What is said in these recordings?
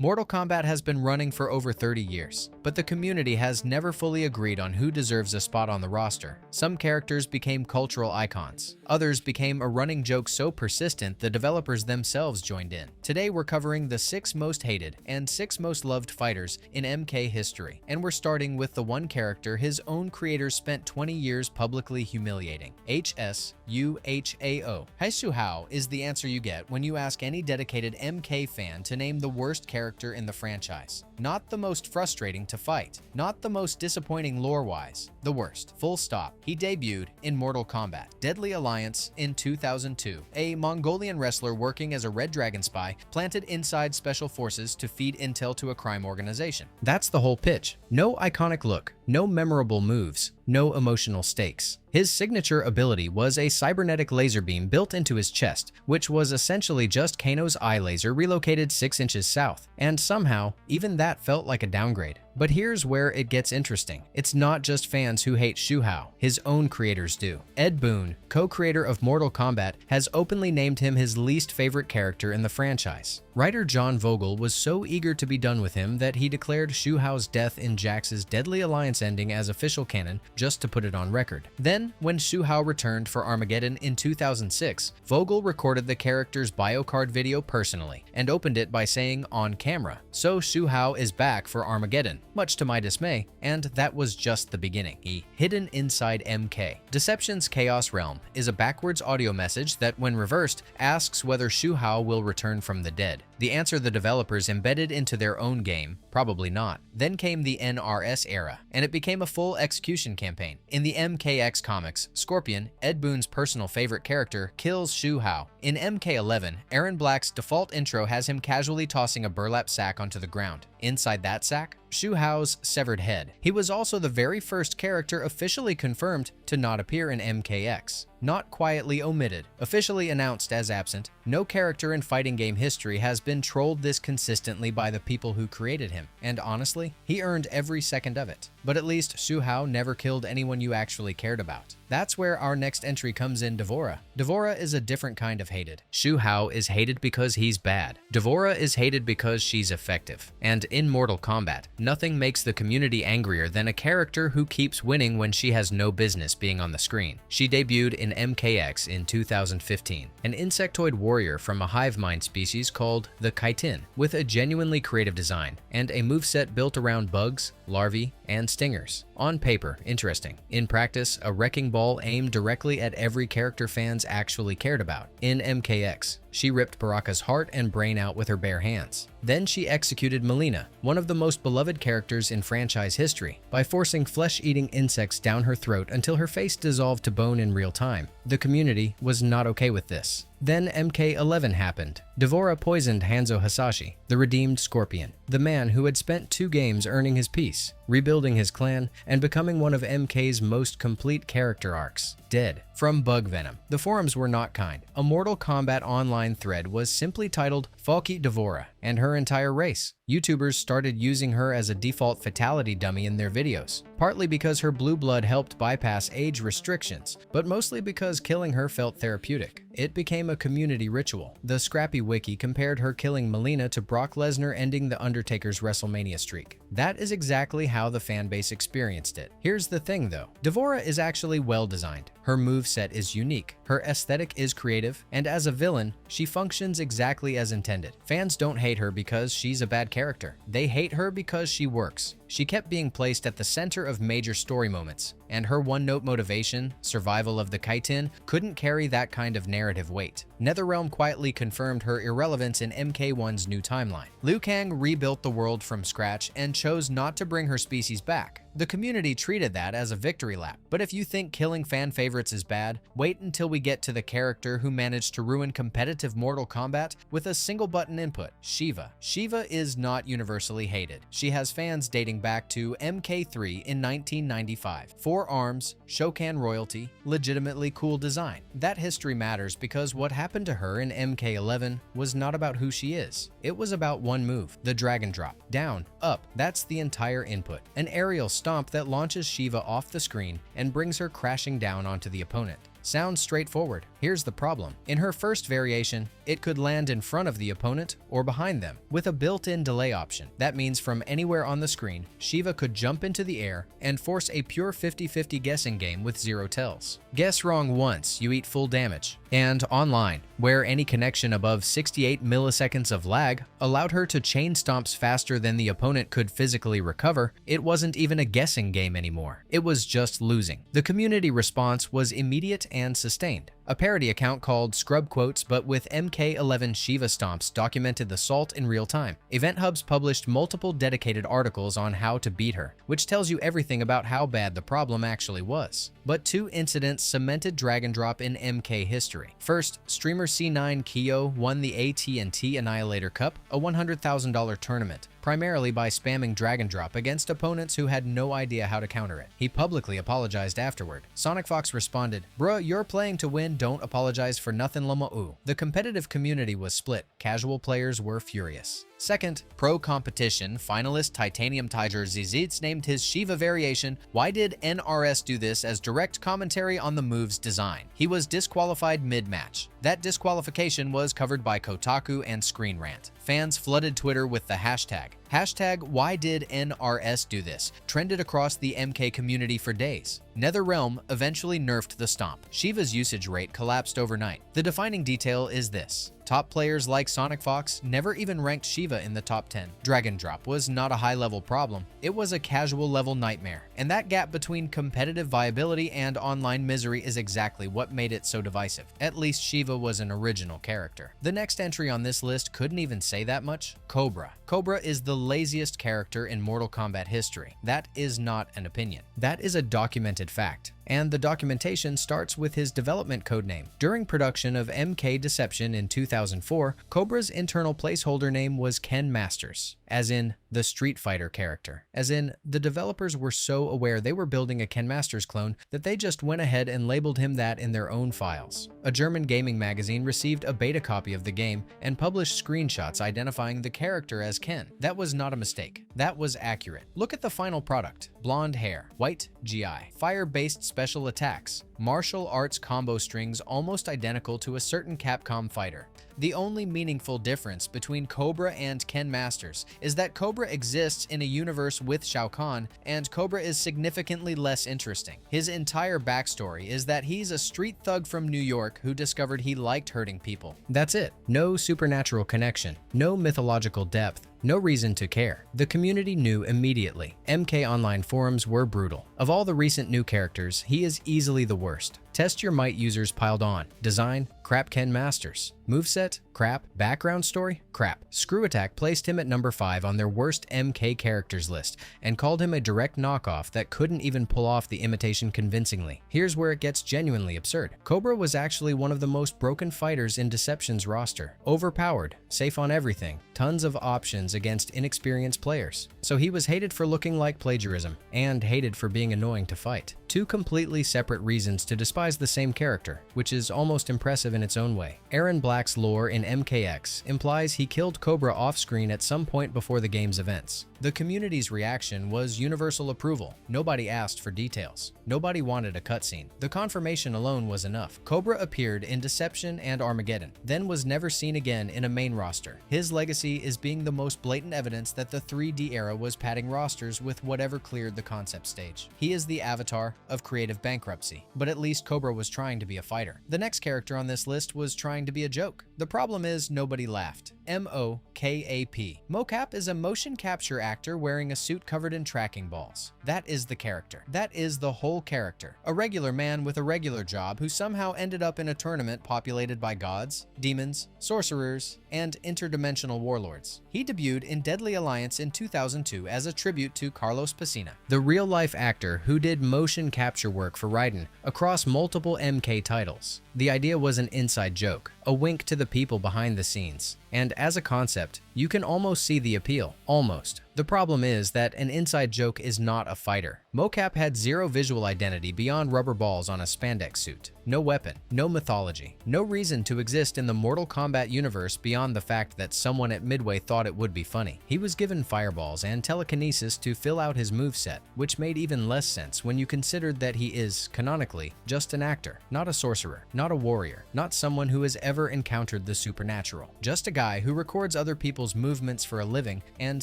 Mortal Kombat has been running for over 30 years, but the community has never fully agreed on who deserves a spot on the roster. Some characters became cultural icons. Others became a running joke so persistent the developers themselves joined in. Today we're covering the 6 most hated and 6 most loved fighters in MK history, and we're starting with the one character his own creators spent 20 years publicly humiliating. HSUHAO. Haishu is the answer you get when you ask any dedicated MK fan to name the worst character in the franchise. Not the most frustrating to fight, not the most disappointing lore-wise, the worst. Full stop. He debuted in Mortal Kombat Deadly Alliance in 2002. A Mongolian wrestler working as a Red Dragon spy planted inside special forces to feed intel to a crime organization. That's the whole pitch. No iconic look, no memorable moves, no emotional stakes. His signature ability was a cybernetic laser beam built into his chest, which was essentially just Kano's eye laser relocated 6 inches south, and somehow, even that felt like a downgrade. But here's where it gets interesting. It's not just fans who hate Shu Hao, his own creators do. Ed Boon, co-creator of Mortal Kombat, has openly named him his least favorite character in the franchise. Writer John Vogel was so eager to be done with him that he declared Shu Hao's death in Jax's Deadly Alliance ending as official canon just to put it on record. Then, when Shu Hao returned for Armageddon in 2006, Vogel recorded the character's biocard video personally and opened it by saying on camera, "So Shu Hao is back for Armageddon," much to my dismay, and that was just the beginning. Hidden inside MK. Deception's Chaos Realm is a backwards audio message that, when reversed, asks whether Shu Hao will return from the dead. The answer the developers embedded into their own game, probably not. Then came the NRS era, and it became a full execution campaign. In the MKX comics, Scorpion, Ed Boon's personal favorite character, kills Shu Hao. In MK11, Aaron Black's default intro has him casually tossing a burlap sack onto the ground. Inside that sack, Shu Hao's severed head. He was also the very first character officially confirmed to not appear in MKX. Not quietly omitted, officially announced as absent, no character in fighting game history has been trolled this consistently by the people who created him, and honestly, he earned every second of it. But at least Shu Hao never killed anyone you actually cared about. That's where our next entry comes in. D'Vorah. D'Vorah is a different kind of hated. Shu Hao is hated because he's bad. D'Vorah is hated because she's effective. And in Mortal Kombat, nothing makes the community angrier than a character who keeps winning when she has no business being on the screen. She debuted in MKX in 2015, an insectoid warrior from a hive mind species called the chitin, with a genuinely creative design and a moveset built around bugs, larvae, and stingers. On paper, interesting. In practice, a wrecking ball aimed directly at every character fans actually cared about. In MKX, she ripped Baraka's heart and brain out with her bare hands. Then she executed Mileena, one of the most beloved characters in franchise history, by forcing flesh-eating insects down her throat until her face dissolved to bone in real time. The community was not okay with this. Then MK11 happened. D'Vorah poisoned Hanzo Hasashi, the redeemed Scorpion, the man who had spent 2 games earning his peace, rebuilding his clan, and becoming one of MK's most complete character arcs. Dead from bug venom. The forums were not kind. A Mortal Kombat online thread was simply titled "Falky D'Vorah" and her entire race. YouTubers started using her as a default fatality dummy in their videos, partly because her blue blood helped bypass age restrictions, but mostly because killing her felt therapeutic. It became a community ritual. The Scrappy Wiki compared her killing Mileena to Brock Lesnar ending The Undertaker's WrestleMania streak. That is exactly how the fanbase experienced it. Here's the thing though, D'Vorah is actually well designed. Her moveset is unique, her aesthetic is creative, and as a villain, she functions exactly as intended. Fans don't hate her because she's a bad character. They hate her because she works. She kept being placed at the center of major story moments, and her one-note motivation, survival of the chitin, couldn't carry that kind of narrative weight. NetherRealm quietly confirmed her irrelevance in MK1's new timeline. Liu Kang rebuilt the world from scratch and chose not to bring her species back. The community treated that as a victory lap. But if you think killing fan favorites is bad, wait until we get to the character who managed to ruin competitive Mortal Kombat with a single button input, Shiva. Shiva is not universally hated. She has fans dating back to MK3 in 1995. 4 arms, Shokan royalty, legitimately cool design. That history matters because what happened to her in MK11 was not about who she is. It was about one move, the Dragon Drop. Down, up, that's the entire input. An aerial stomp that launches Shiva off the screen and brings her crashing down onto the opponent. Sounds straightforward, Here's the problem. In her first variation, it could land in front of the opponent or behind them, with a built-in delay option. That means from anywhere on the screen, Shiva could jump into the air and force a pure 50-50 guessing game with 0 tells. Guess wrong once, you eat full damage. And online, where any connection above 68 milliseconds of lag allowed her to chain stomps faster than the opponent could physically recover, it wasn't even a guessing game anymore. It was just losing. The community response was immediate and sustained. A parody account called Scrub Quotes but with MK11 Shiva Stomps documented the salt in real time. Event Hubs published multiple dedicated articles on how to beat her, which tells you everything about how bad the problem actually was. But 2 incidents cemented drag and drop in MK history. First, streamer C9 Kyo won the AT&T Annihilator Cup, a $100,000 tournament, primarily by spamming drag and drop against opponents who had no idea how to counter it. He publicly apologized afterward. Sonic Fox responded, "Bruh, you're playing to win, don't apologize for nothing lama ooh." The competitive community was split. Casual players were furious. Second, pro competition finalist Titanium Tiger Zizitz named his Shiva variation "Why Did NRS Do This?" as direct commentary on the move's design. He was disqualified mid-match. That disqualification was covered by Kotaku and Screen Rant. Fans flooded Twitter with the hashtag "Why Did NRS Do This?" trended across the MK community for days. NetherRealm eventually nerfed the stomp. Shiva's usage rate collapsed overnight. The defining detail is this. Top players like Sonic Fox never even ranked Shiva in the top 10. Drag and drop was not a high-level problem. It was a casual-level nightmare. And that gap between competitive viability and online misery is exactly what made it so divisive. At least Shiva was an original character. The next entry on this list couldn't even say that much. Cobra. Cobra is the laziest character in Mortal Kombat history. That is not an opinion. That is a documented fact. And the documentation starts with his development codename. During production of MK Deception in 2004, Cobra's internal placeholder name was Ken Masters, as in the Street Fighter character. As in, the developers were so aware they were building a Ken Masters clone that they just went ahead and labeled him that in their own files. A German gaming magazine received a beta copy of the game and published screenshots identifying the character as Ken. That was not a mistake. That was accurate. Look at the final product. Blonde hair, white GI, fire-based special attacks, martial arts combo strings almost identical to a certain Capcom fighter. The only meaningful difference between Cobra and Ken Masters is that Cobra exists in a universe with Shao Kahn, and Cobra is significantly less interesting. His entire backstory is that he's a street thug from New York who discovered he liked hurting people. That's it. No supernatural connection, no mythological depth, no reason to care. The community knew immediately. MK Online forums were brutal. Of all the recent new characters, he is easily the worst. Test Your Might users piled on. Design? Crap Ken Masters. Moveset? Crap. Background story? Crap. Screw Attack placed him at number 5 on their worst MK characters list and called him a direct knockoff that couldn't even pull off the imitation convincingly. Here's where it gets genuinely absurd. Cobra was actually one of the most broken fighters in Deception's roster. Overpowered, safe on everything, tons of options against inexperienced players. So he was hated for looking like plagiarism and hated for being annoying to fight. 2 completely separate reasons to despise the same character, which is almost impressive in its own way. Aaron Black's lore in MKX implies he killed Cobra off-screen at some point before the game's events. The community's reaction was universal approval. Nobody asked for details. Nobody wanted a cutscene. The confirmation alone was enough. Cobra appeared in Deception and Armageddon, then was never seen again in a main roster. His legacy is being the most blatant evidence that the 3D era was padding rosters with whatever cleared the concept stage. He is the avatar of creative bankruptcy, but at least Cobra was trying to be a fighter. The next character on this list was trying to be a joke. The problem is nobody laughed. M-O-K-A-P. Mocap is a motion capture actor wearing a suit covered in tracking balls. That is the character. That is the whole character. A regular man with a regular job who somehow ended up in a tournament populated by gods, demons, sorcerers, and interdimensional warlords. He debuted in Deadly Alliance in 2002 as a tribute to Carlos Pesina, the real-life actor who did motion capture work for Raiden across multiple MK titles. The idea was an inside joke, a wink to the people behind the scenes. And as a concept, you can almost see the appeal. Almost. The problem is that an inside joke is not a fighter. Mocap had zero visual identity beyond rubber balls on a spandex suit. No weapon, no mythology, no reason to exist in the Mortal Kombat universe beyond the fact that someone at Midway thought it would be funny. He was given fireballs and telekinesis to fill out his moveset, which made even less sense when you considered that he is, canonically, just an actor, not a sorcerer, not a warrior, not someone who has ever encountered the supernatural. Just a guy who records other people's movements for a living and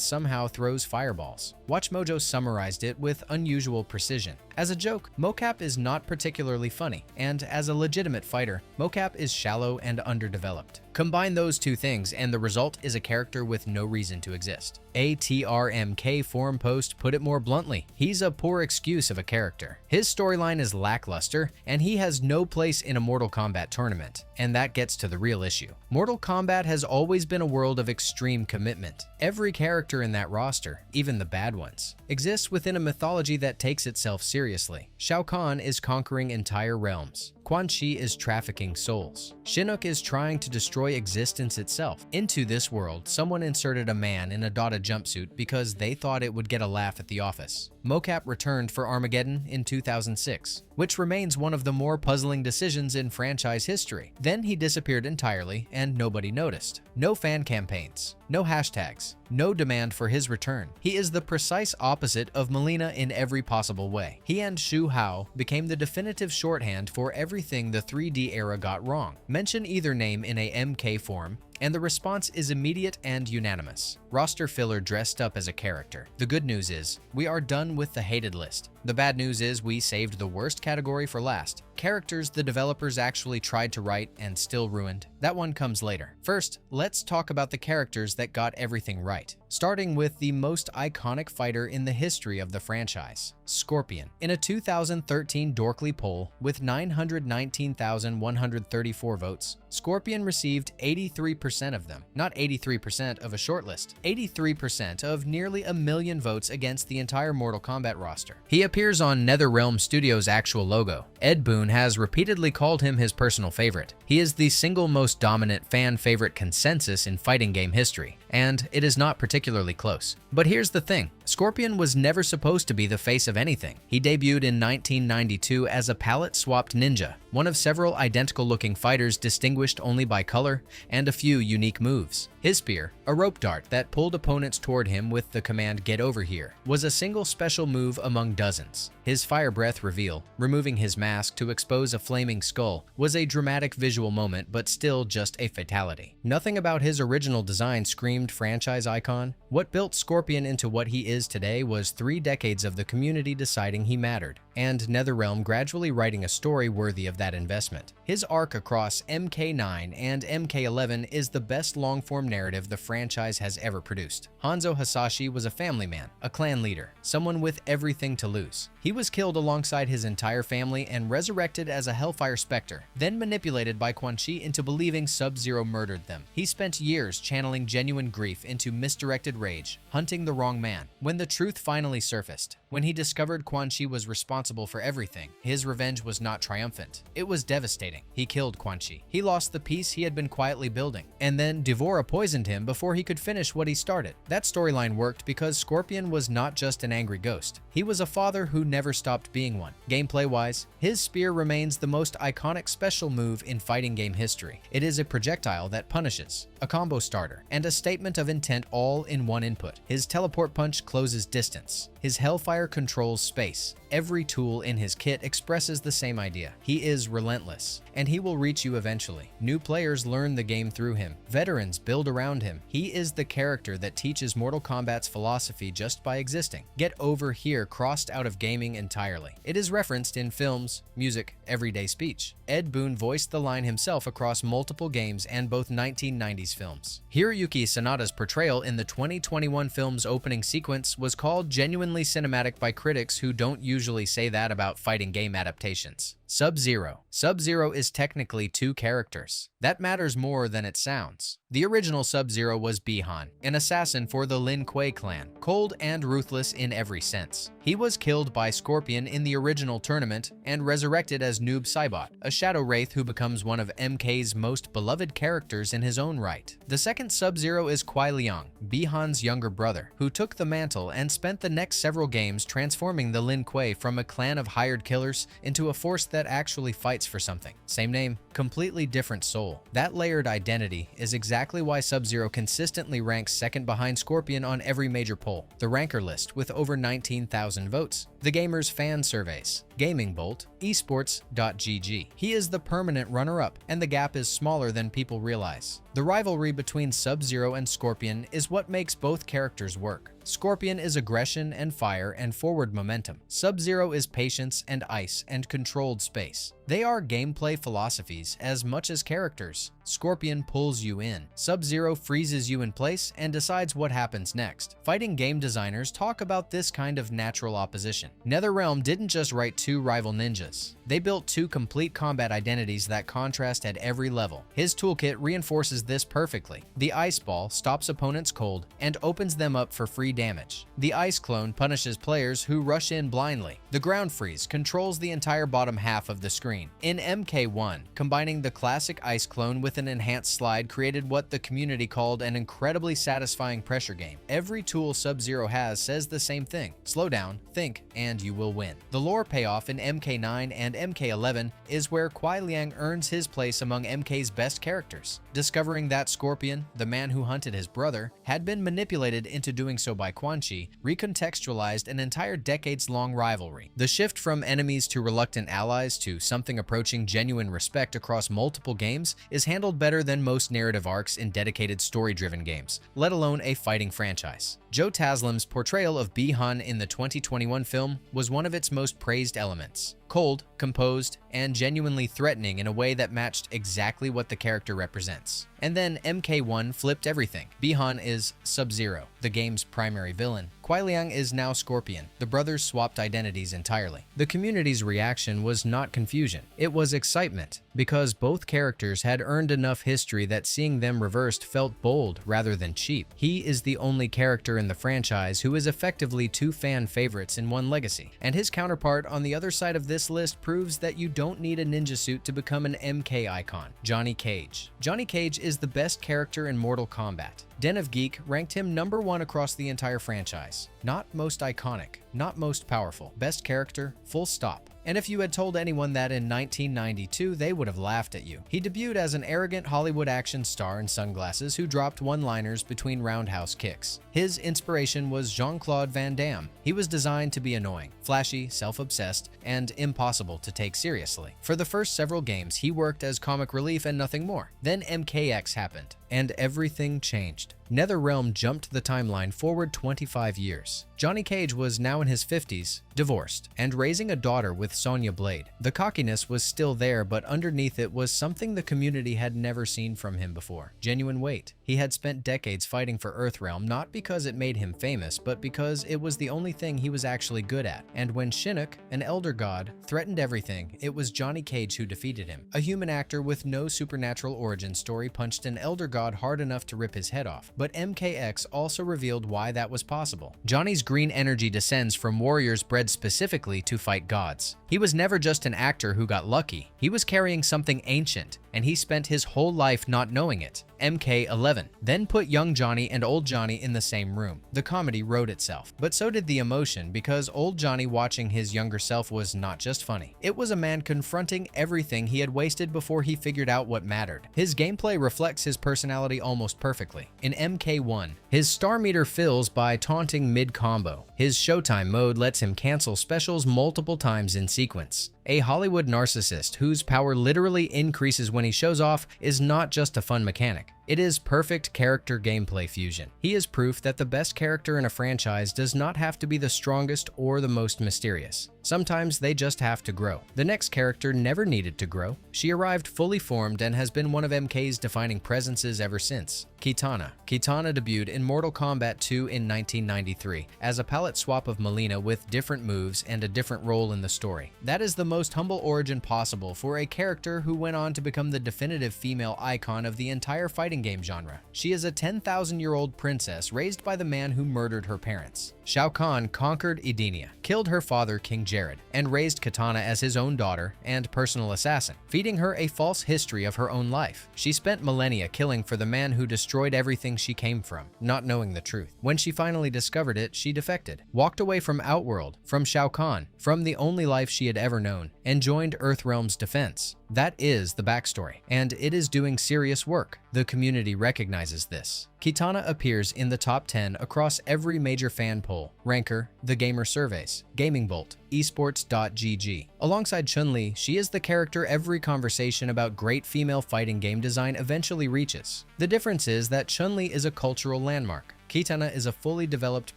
somehow throws fireballs. WatchMojo summarized it with unusual precision. As a joke, Mocap is not particularly funny, and as a legitimate fighter, Mocap is shallow and underdeveloped. Combine those two things and the result is a character with no reason to exist. A TRMK forum post put it more bluntly, he's a poor excuse of a character. His storyline is lackluster, and he has no place in a Mortal Kombat tournament. And that gets to the real issue. Mortal Kombat has always been a world of extreme commitment. Every character in that roster, even the bad ones, exists within a mythology that takes itself seriously. Shao Kahn is conquering entire realms. Quan Chi is trafficking souls. Shinnok is trying to destroy existence itself. Into this world, someone inserted a man in a dotted jumpsuit because they thought it would get a laugh at the office. Mocap returned for Armageddon in 2006, which remains one of the more puzzling decisions in franchise history. Then he disappeared entirely and nobody noticed. No fan campaigns, no hashtags, no demand for his return. He is the precise opposite of Melina in every possible way. He and Shu Hao became the definitive shorthand for everything the 3D era got wrong. Mention either name in a MK form, and the response is immediate and unanimous. Roster filler dressed up as a character. The good news is, we are done with the hated list. The bad news is we saved the worst category for last. Characters the developers actually tried to write and still ruined. That one comes later. First, let's talk about the characters that got everything right. Starting with the most iconic fighter in the history of the franchise, Scorpion. In a 2013 Dorkly poll with 919,134 votes, Scorpion received 83% of them. Not 83% of a shortlist, 83% of nearly 1 million votes against the entire Mortal Kombat roster. He appears on NetherRealm Studios' actual logo. Ed Boon has repeatedly called him his personal favorite. He is the single most dominant fan favorite consensus in fighting game history, and it is not particularly close. But here's the thing, Scorpion was never supposed to be the face of anything. He debuted in 1992 as a palette-swapped ninja, one of several identical-looking fighters distinguished only by color and a few unique moves. His spear, a rope dart that pulled opponents toward him with the command "Get over here," was a single special move among dozens. His fire breath reveal, removing his mask to expose a flaming skull, was a dramatic visual moment but still just a fatality. Nothing about his original design screamed franchise icon. What built Scorpion into what he is today was 3 decades of the community deciding he mattered, and NetherRealm gradually writing a story worthy of that investment. His arc across MK9 and MK11 is the best long-form narrative the franchise has ever produced. Hanzo Hasashi was a family man, a clan leader, someone with everything to lose. He was killed alongside his entire family and resurrected as a Hellfire Spectre, then manipulated by Quan Chi into believing Sub-Zero murdered them. He spent years channeling genuine grief into misdirected rage, hunting the wrong man. When the truth finally surfaced, when he discovered Quan Chi was responsible for everything, his revenge was not triumphant. It was devastating. He killed Quan Chi. He lost the peace he had been quietly building. And then Devora poisoned him before he could finish what he started. That storyline worked because Scorpion was not just an angry ghost. He was a father who never stopped being one. Gameplay-wise, his spear remains the most iconic special move in fighting game history. It is a projectile that punishes, a combo starter, and a statement of intent all in one input. His teleport punch closes distance. His Hellfire controls space. Every tool in his kit expresses the same idea. He is relentless, and he will reach you eventually. New players learn the game through him. Veterans build around him. He is the character that teaches Mortal Kombat's philosophy just by existing. Get over here crossed out of gaming entirely. It is referenced in films, music, everyday speech. Ed Boon voiced the line himself across multiple games and both 1990s films. Hiroyuki Sanada's portrayal in the 2021 film's opening sequence was called genuinely cinematic by critics who don't usually say that about fighting game adaptations. Sub-Zero. Sub-Zero is technically two characters. That matters more than it sounds. The original Sub-Zero was Bi-Han, an assassin for the Lin Kuei clan, cold and ruthless in every sense. He was killed by Scorpion in the original tournament and resurrected as Noob Saibot, a shadow wraith who becomes one of MK's most beloved characters in his own right. The second Sub-Zero is Kuai Liang, Bi-Han's younger brother, who took the mantle and spent the next several games transforming the Lin Kuei from a clan of hired killers into a force that actually fights for something. Same name, completely different soul. That layered identity is exactly why Sub-Zero consistently ranks second behind Scorpion on every major poll, the ranker list with over 19,000 votes, the Gamers Fan Surveys, Gaming Bolt, esports.gg. He is the permanent runner-up, and the gap is smaller than people realize. The rivalry between Sub-Zero and Scorpion is what makes both characters work. Scorpion is aggression and fire and forward momentum. Sub-Zero is patience and ice and controlled space. They are gameplay philosophies as much as characters. Scorpion pulls you in. Sub-Zero freezes you in place and decides what happens next. Fighting game designers talk about this kind of natural opposition. NetherRealm didn't just write two rival ninjas. They built two complete combat identities that contrast at every level. His toolkit reinforces this perfectly. The Ice Ball stops opponents cold and opens them up for free damage. The Ice Clone punishes players who rush in blindly. The Ground Freeze controls the entire bottom half of the screen. In MK1, combining the classic Ice Clone with an enhanced slide created what the community called an incredibly satisfying pressure game. Every tool Sub-Zero has says the same thing: slow down, think, and you will win. The lore payoff in MK9 and MK11 is where Kuai Liang earns his place among MK's best characters. Discovering that Scorpion, the man who hunted his brother, had been manipulated into doing so by Quan Chi, recontextualized an entire decades-long rivalry. The shift from enemies to reluctant allies to something approaching genuine respect across multiple games is handled better than most narrative arcs in dedicated story-driven games, let alone a fighting franchise. Joe Taslim's portrayal of Bi-Han in the 2021 film was one of its most praised elements. Cold, composed, and genuinely threatening in a way that matched exactly what the character represents. And then MK1 flipped everything. Bi-Han is Sub-Zero, the game's primary villain. Kuai Liang is now Scorpion. The brothers swapped identities entirely. The community's reaction was not confusion. It was excitement, because both characters had earned enough history that seeing them reversed felt bold rather than cheap. He is the only character in the franchise who is effectively two fan favorites in one legacy, and his counterpart on the other side of this list proves that you don't need a ninja suit to become an MK icon. Johnny Cage. Johnny Cage is the best character in Mortal Kombat. Den of Geek ranked him #1 across the entire franchise. Not most iconic, not most powerful, best character, full stop. And if you had told anyone that in 1992, they would have laughed at you. He debuted as an arrogant Hollywood action star in sunglasses who dropped one-liners between roundhouse kicks. His inspiration was Jean-Claude Van Damme. He was designed to be annoying, flashy, self-obsessed, and impossible to take seriously. For the first several games, he worked as comic relief and nothing more. Then MKX happened, and everything changed. NetherRealm jumped the timeline forward 25 years. Johnny Cage was now in his 50s, divorced, and raising a daughter with Sonya Blade. The cockiness was still there, but underneath it was something the community had never seen from him before: genuine weight. He had spent decades fighting for Earthrealm, not because it made him famous, but because it was the only thing he was actually good at. And when Shinnok, an elder god, threatened everything, it was Johnny Cage who defeated him. A human actor with no supernatural origin story punched an elder god hard enough to rip his head off. But MKX also revealed why that was possible. Johnny's green energy descends from warriors bred specifically to fight gods. He was never just an actor who got lucky. He was carrying something ancient, and he spent his whole life not knowing it. MK11 then put young Johnny and old Johnny in the same room. The comedy wrote itself, but so did the emotion, because old Johnny watching his younger self was not just funny. It was a man confronting everything he had wasted before he figured out what mattered. His gameplay reflects his personality almost perfectly. In MK1, his star meter fills by taunting mid-combo. His Showtime mode lets him cancel specials multiple times in sequence. A Hollywood narcissist whose power literally increases when he shows off is not just a fun mechanic. It is perfect character gameplay fusion. He is proof that the best character in a franchise does not have to be the strongest or the most mysterious. Sometimes they just have to grow. The next character never needed to grow. She arrived fully formed and has been one of MK's defining presences ever since. Kitana. Kitana debuted in Mortal Kombat 2 in 1993 as a palette swap of Melina with different moves and a different role in the story. That is the most most humble origin possible for a character who went on to become the definitive female icon of the entire fighting game genre. She is a 10,000-year-old princess raised by the man who murdered her parents. Shao Kahn conquered Edenia, killed her father King Jared, and raised Kitana as his own daughter and personal assassin, feeding her a false history of her own life. She spent millennia killing for the man who destroyed everything she came from, not knowing the truth. When she finally discovered it, she defected, walked away from Outworld, from Shao Kahn, from the only life she had ever known, and joined Earthrealm's defense. That is the backstory, and it is doing serious work. The community recognizes this. Kitana appears in the top 10 across every major fan poll, Ranker, The Gamer Surveys, Gaming Bolt, esports.gg. Alongside Chun-Li, she is the character every conversation about great female fighting game design eventually reaches. The difference is that Chun-Li is a cultural landmark. Kitana is a fully developed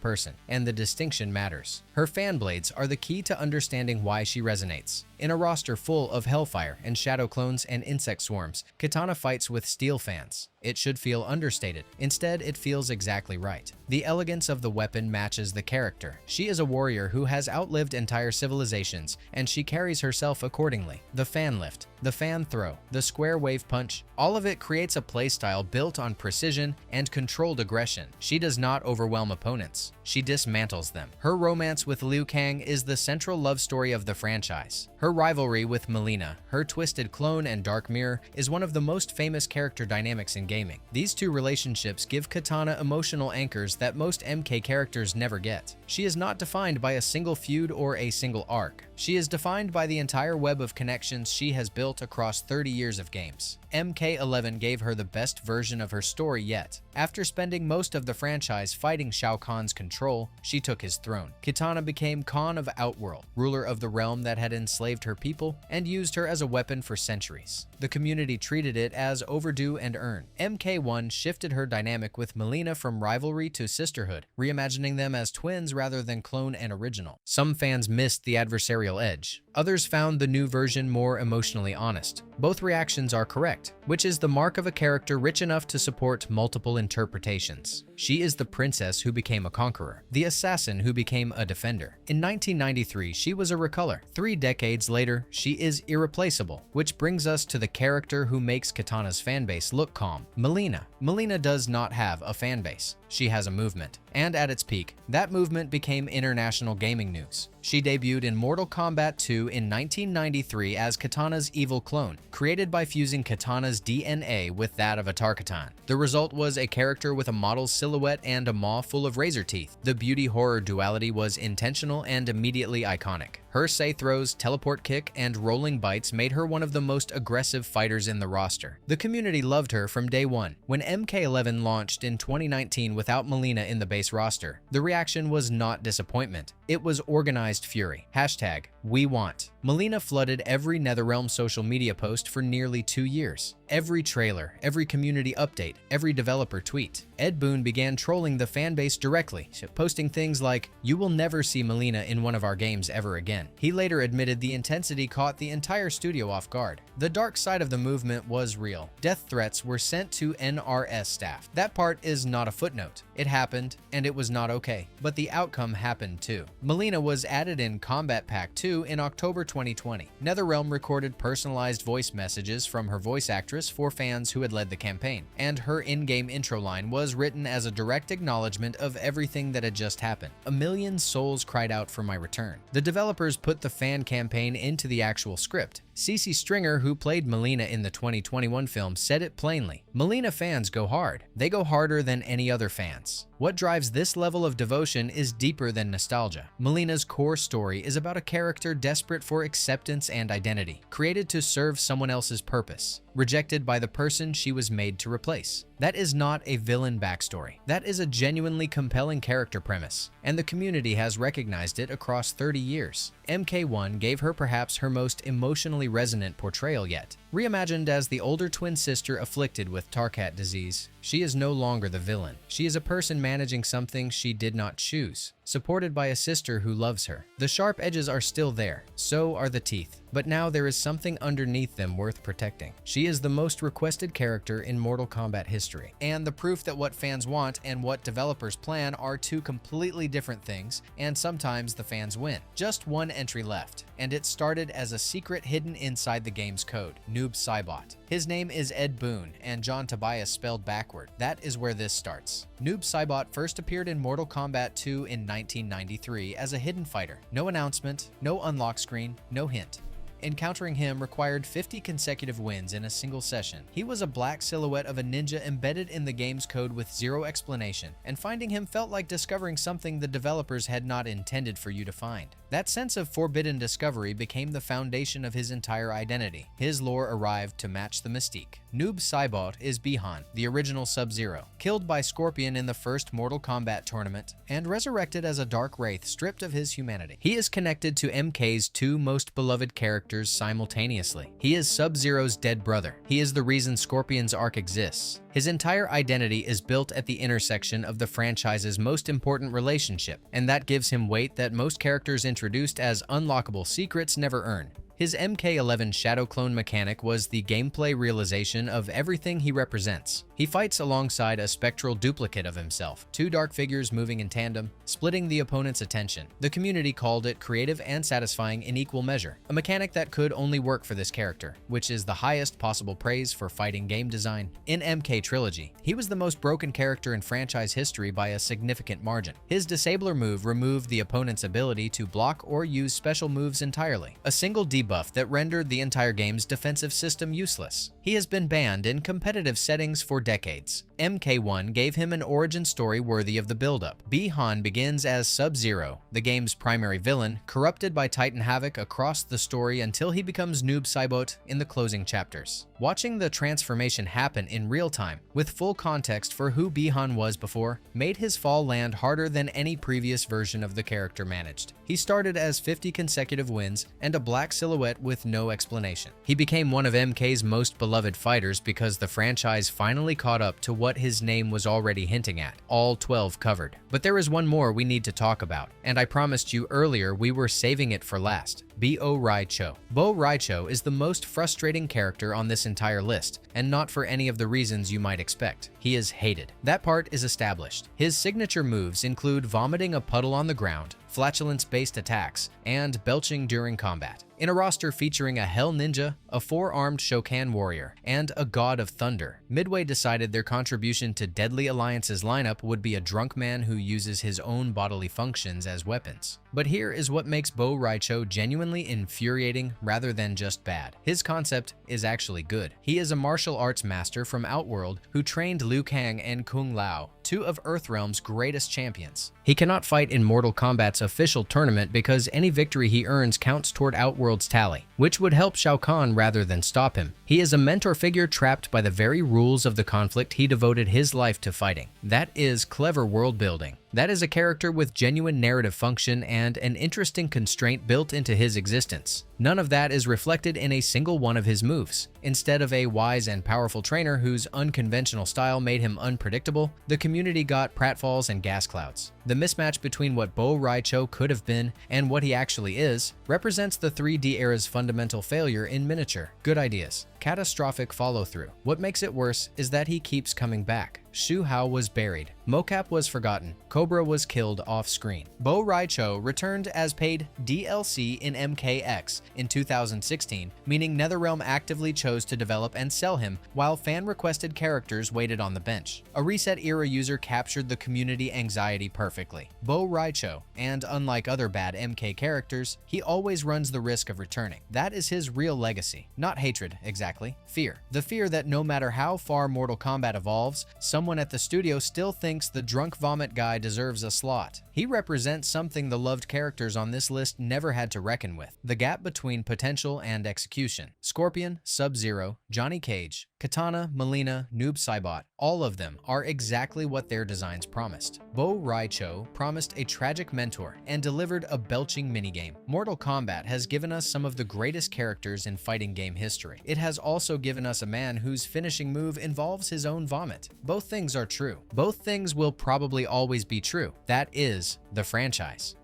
person, and the distinction matters. Her fan blades are the key to understanding why she resonates. In a roster full of Hellfire and Shadow clones and insect swarms, Kitana fights with Steel fans. It should feel understated. Instead, it feels exactly right. The elegance of the weapon matches the character. She is a warrior who has outlived entire civilizations, and she carries herself accordingly. The fan lift, the fan throw, the square wave punch, all of it creates a playstyle built on precision and controlled aggression. She does not overwhelm opponents. She dismantles them. Her romance with Liu Kang is the central love story of the franchise. Her rivalry with Mileena, her twisted clone and dark mirror, is one of the most famous character dynamics in gaming. These two relationships give Kitana emotional anchors that most MK characters never get. She is not defined by a single feud or a single arc. She is defined by the entire web of connections she has built across 30 years of games. MK11 gave her the best version of her story yet. After spending most of the franchise fighting Shao Kahn's control, she took his throne. Kitana became Khan of Outworld, ruler of the realm that had enslaved her people and used her as a weapon for centuries. The community treated it as overdue and earned. MK1 shifted her dynamic with Mileena from rivalry to sisterhood, reimagining them as twins rather than clone and original. Some fans missed the adversarial edge. Others found the new version more emotionally honest. Both reactions are correct, which is the mark of a character rich enough to support multiple interpretations. She is the princess who became a conqueror, the assassin who became a defender. In 1993, she was a recolor. 3 decades later, she is irreplaceable, which brings us to the character who makes Kitana's fanbase look calm, Mileena. Mileena does not have a fanbase. She has a movement. And at its peak, that movement became international gaming news. She debuted in Mortal Kombat 2 in 1993 as Kitana's evil clone, created by fusing Kitana's DNA with that of a Tarkatan. The result was a character with a model's silhouette and a maw full of razor teeth. The beauty-horror duality was intentional and immediately iconic. Her say throws, teleport kick, and rolling bites made her one of the most aggressive fighters in the roster. The community loved her from day one. When MK11 launched in 2019 without Mileena in the base roster, the reaction was not disappointment. It was organized fury. #WeWant. Mileena flooded every NetherRealm social media post for nearly 2 years. Every trailer, every community update, every developer tweet. Ed Boon began trolling the fanbase directly, posting things like, "You will never see Mileena in one of our games ever again." He later admitted the intensity caught the entire studio off guard. The dark side of the movement was real. Death threats were sent to NRS staff. That part is not a footnote. It happened, and it was not okay. But the outcome happened too. Mileena was added in Kombat Pack 2 in October 2020. NetherRealm recorded personalized voice messages from her voice actress for fans who had led the campaign, and her in-game intro line was written as a direct acknowledgement of everything that had just happened. "A million souls cried out for my return." The developers put the fan campaign into the actual script. CeCe Stringer, who played Mileena in the 2021 film, said it plainly. Mileena fans go hard. They go harder than any other fans. What drives this level of devotion is deeper than nostalgia. Mileena's core story is about a character desperate for acceptance and identity, created to serve someone else's purpose, rejected by the person she was made to replace. That is not a villain backstory. That is a genuinely compelling character premise, and the community has recognized it across 30 years. MK1 gave her perhaps her most emotionally resonant portrayal yet. Reimagined as the older twin sister afflicted with Tarkat disease, she is no longer the villain. She is a person managing something she did not choose. supported by a sister who loves her. The sharp edges are still there, so are the teeth. But now there is something underneath them worth protecting. She is the most requested character in Mortal Kombat history, and the proof that what fans want and what developers plan are two completely different things, and sometimes the fans win. Just one entry left, and it started as a secret hidden inside the game's code, Noob Saibot. His name is Ed Boon, and John Tobias spelled backward. That is where this starts. Noob Saibot first appeared in Mortal Kombat 2 in 1993 as a hidden fighter. No announcement, no unlock screen, no hint. Encountering him required 50 consecutive wins in a single session. He was a black silhouette of a ninja embedded in the game's code with zero explanation, and finding him felt like discovering something the developers had not intended for you to find. That sense of forbidden discovery became the foundation of his entire identity. His lore arrived to match the mystique. Noob Saibot is Bihan, the original Sub-Zero, killed by Scorpion in the first Mortal Kombat tournament, and resurrected as a dark wraith stripped of his humanity. He is connected to MK's two most beloved characters simultaneously. He is Sub-Zero's dead brother. He is the reason Scorpion's arc exists. His entire identity is built at the intersection of the franchise's most important relationship, and that gives him weight that most characters introduced as unlockable secrets never earn. His MK11 Shadow Clone mechanic was the gameplay realization of everything he represents. He fights alongside a spectral duplicate of himself, two dark figures moving in tandem, splitting the opponent's attention. The community called it creative and satisfying in equal measure, a mechanic that could only work for this character, which is the highest possible praise for fighting game design. In MK Trilogy, he was the most broken character in franchise history by a significant margin. His Disabler move removed the opponent's ability to block or use special moves entirely, a single debuff that rendered the entire game's defensive system useless. He has been banned in competitive settings for decades. MK1 gave him an origin story worthy of the build-up. Bihan begins as Sub-Zero, the game's primary villain, corrupted by Titan Havoc across the story until he becomes Noob Saibot in the closing chapters. Watching the transformation happen in real time, with full context for who Bihan was before, made his fall land harder than any previous version of the character managed. He started as 50 consecutive wins and a black silhouette with no explanation. He became one of MK's most beloved fighters because the franchise finally caught up to what his name was already hinting at, all 12 covered. But there is one more we need to talk about, and I promised you earlier we were saving it for last. Bo' Rai Cho. Bo' Rai Cho is the most frustrating character on this entire list, and not for any of the reasons you might expect. He is hated. That part is established. His signature moves include vomiting a puddle on the ground, flatulence-based attacks, and belching during combat. In a roster featuring a Hell Ninja, a four-armed Shokan warrior, and a God of Thunder, Midway decided their contribution to Deadly Alliance's lineup would be a drunk man who uses his own bodily functions as weapons. But here is what makes Bo' Rai Cho genuinely infuriating rather than just bad. His concept is actually good. He is a martial arts master from Outworld who trained Liu Kang and Kung Lao, two of Earthrealm's greatest champions. He cannot fight in Mortal Kombat's official tournament because any victory he earns counts toward Outworld's tally, which would help Shao Kahn rather than stop him. He is a mentor figure trapped by the very rules of the conflict he devoted his life to fighting. That is clever world building. That is a character with genuine narrative function and an interesting constraint built into his existence. None of that is reflected in a single one of his moves. Instead of a wise and powerful trainer whose unconventional style made him unpredictable, the community got pratfalls and gas clouds. The mismatch between what Bo' Rai Cho could have been and what he actually is represents the 3D era's fundamental failure in miniature. Good ideas. Catastrophic follow-through. What makes it worse is that he keeps coming back. Shu Hao was buried. Mocap was forgotten. Cobra was killed off-screen. Bo' Rai Cho returned as paid DLC in MKX in 2016, meaning NetherRealm actively chose to develop and sell him while fan-requested characters waited on the bench. A Reset-era user captured the community anxiety perfectly. Bo' Rai Cho, and unlike other bad MK characters, he always runs the risk of returning. That is his real legacy. Not hatred, exactly. Fear. The fear that no matter how far Mortal Kombat evolves, someone at the studio still thinks the drunk vomit guy deserves a slot. He represents something the loved characters on this list never had to reckon with: the gap between potential and execution. Scorpion, Sub-Zero, Johnny Cage, Katana, Mileena, Noob Saibot, all of them are exactly what their designs promised. Bo' Rai Cho promised a tragic mentor and delivered a belching minigame. Mortal Kombat has given us some of the greatest characters in fighting game history. It has also given us a man whose finishing move involves his own vomit. Both things are true. Both things will probably always be true. That is the franchise.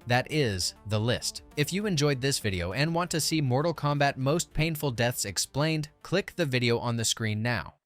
That is the list. If you enjoyed this video and want to see Mortal Kombat most painful deaths explained, click the video on the screen now.